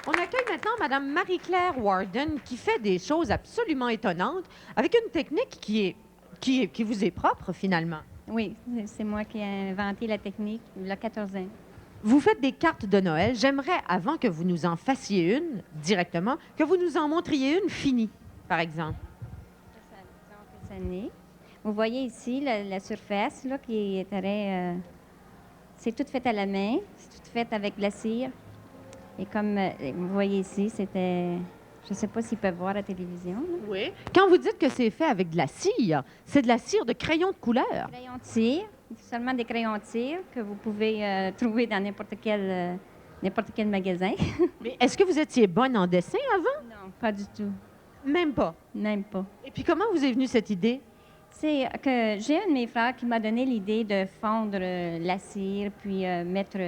On accueille maintenant Madame Marie-Claire Warden qui fait des choses absolument étonnantes avec une technique qui vous est propre finalement. Oui, c'est moi qui ai inventé la technique il y a 14 ans. Vous faites des cartes de Noël. J'aimerais, avant que vous nous en fassiez une directement, que vous nous en montriez une finie, par exemple. Ça naît. Vous voyez ici la surface là, qui est très... c'est tout fait à la main, c'est tout fait avec de la cire. Et comme vous voyez ici, c'était... Je ne sais pas s'ils peuvent voir à la télévision. Là. Oui. Quand vous dites que c'est fait avec de la cire, c'est de la cire de crayon de couleur. Crayons de cire, seulement des crayons de cire que vous pouvez trouver dans n'importe quel magasin. Mais est-ce que vous étiez bonne en dessin avant? Non, pas du tout. Même pas. Même pas. Et puis comment vous est venue cette idée? C'est que j'ai un de mes frères qui m'a donné l'idée de fondre la cire, puis mettre...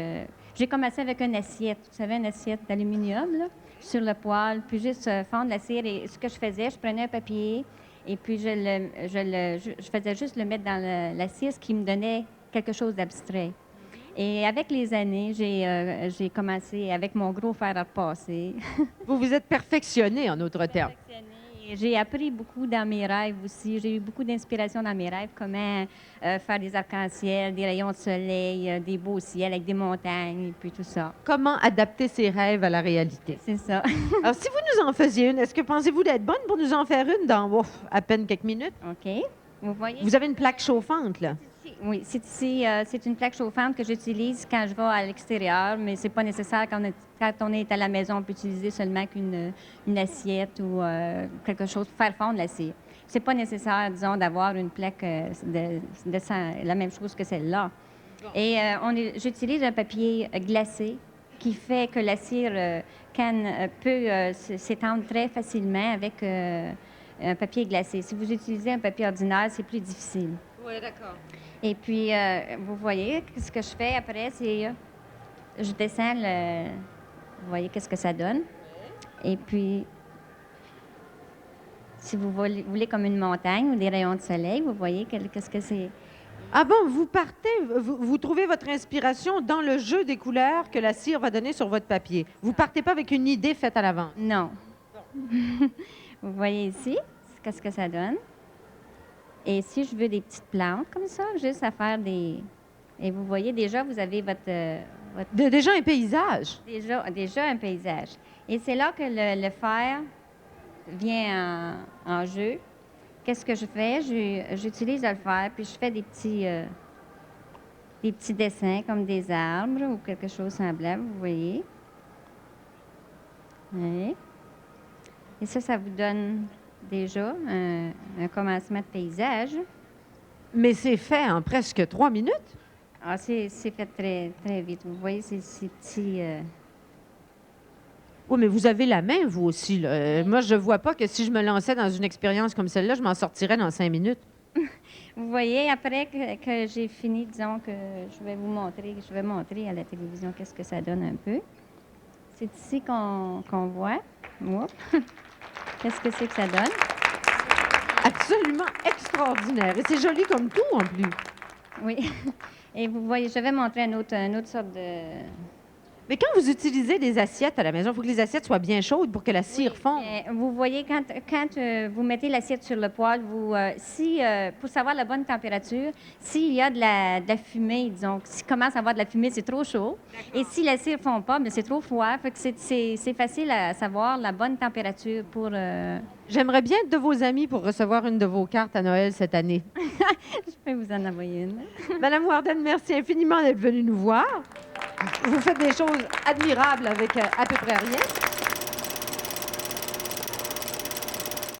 j'ai commencé avec une assiette, vous savez, une assiette d'aluminium, là, sur le poêle, puis juste fondre la cire. Et ce que je faisais, je prenais un papier et puis je faisais juste le mettre dans la cire, ce qui me donnait quelque chose d'abstrait. Et avec les années, j'ai commencé avec mon gros fer à repasser. Vous vous êtes perfectionné, en d'autres termes. J'ai appris beaucoup dans mes rêves aussi. J'ai eu beaucoup d'inspiration dans mes rêves, comment faire des arcs-en-ciel, des rayons de soleil, des beaux ciels avec des montagnes, et puis tout ça. Comment adapter ses rêves à la réalité? C'est ça. Alors, si vous nous en faisiez une, est-ce que pensez-vous d'être bonne pour nous en faire une dans à peine quelques minutes? OK. Vous voyez? Vous avez une plaque chauffante, là. Oui, c'est une plaque chauffante que j'utilise quand je vais à l'extérieur, mais c'est pas nécessaire quand on est à la maison. On peut utiliser seulement une assiette ou quelque chose pour faire fondre la cire. C'est pas nécessaire, disons, d'avoir une plaque la même chose que celle-là. Et j'utilise un papier glacé qui fait que la cire peut s'étendre très facilement avec un papier glacé. Si vous utilisez un papier ordinaire, c'est plus difficile. Oui, d'accord. Et puis, vous voyez, ce que je fais après, c'est je descends vous voyez qu'est-ce que ça donne. Et puis, si vous voulez comme une montagne ou des rayons de soleil, vous voyez qu'est-ce que c'est. Ah bon, vous trouvez votre inspiration dans le jeu des couleurs que la cire va donner sur votre papier. Vous partez pas avec une idée faite à l'avance. Non. Vous voyez ici, qu'est-ce que ça donne. Et si je veux des petites plantes comme ça, juste à faire des... Et vous voyez, déjà, vous avez Déjà un paysage. Déjà un paysage. Et c'est là que le fer vient en jeu. Qu'est-ce que je fais? J'utilise le fer, puis je fais des petits dessins comme des arbres ou quelque chose semblable, vous voyez. Oui. Et ça vous donne déjà un commencement de paysage. Mais c'est fait en presque 3 minutes. Ah, c'est fait très, très vite. Vous voyez, ces petits... Oui, mais vous avez la main, vous aussi. Là. Moi, je ne vois pas que si je me lançais dans une expérience comme celle-là, je m'en sortirais dans 5 minutes. Vous voyez, après que j'ai fini, disons que je vais montrer à la télévision qu'est-ce que ça donne un peu. C'est ici qu'on voit. Qu'est-ce que c'est que ça donne? Absolument extraordinaire. Et c'est joli comme tout, en plus. Oui. Et vous voyez, je vais montrer une autre sorte de... Mais quand vous utilisez des assiettes à la maison, il faut que les assiettes soient bien chaudes pour que la cire fonde. Vous voyez, quand vous mettez l'assiette sur le poêle, pour savoir la bonne température, s'il y a de la fumée, disons, s'il commence à avoir de la fumée, c'est trop chaud. Et si la cire ne fond pas, c'est trop froid. Fait que c'est facile à savoir la bonne température pour... J'aimerais bien être de vos amis pour recevoir une de vos cartes à Noël cette année. Je peux vous en envoyer une. Madame Warden, merci infiniment d'être venue nous voir. Vous faites des choses admirables avec à peu près rien.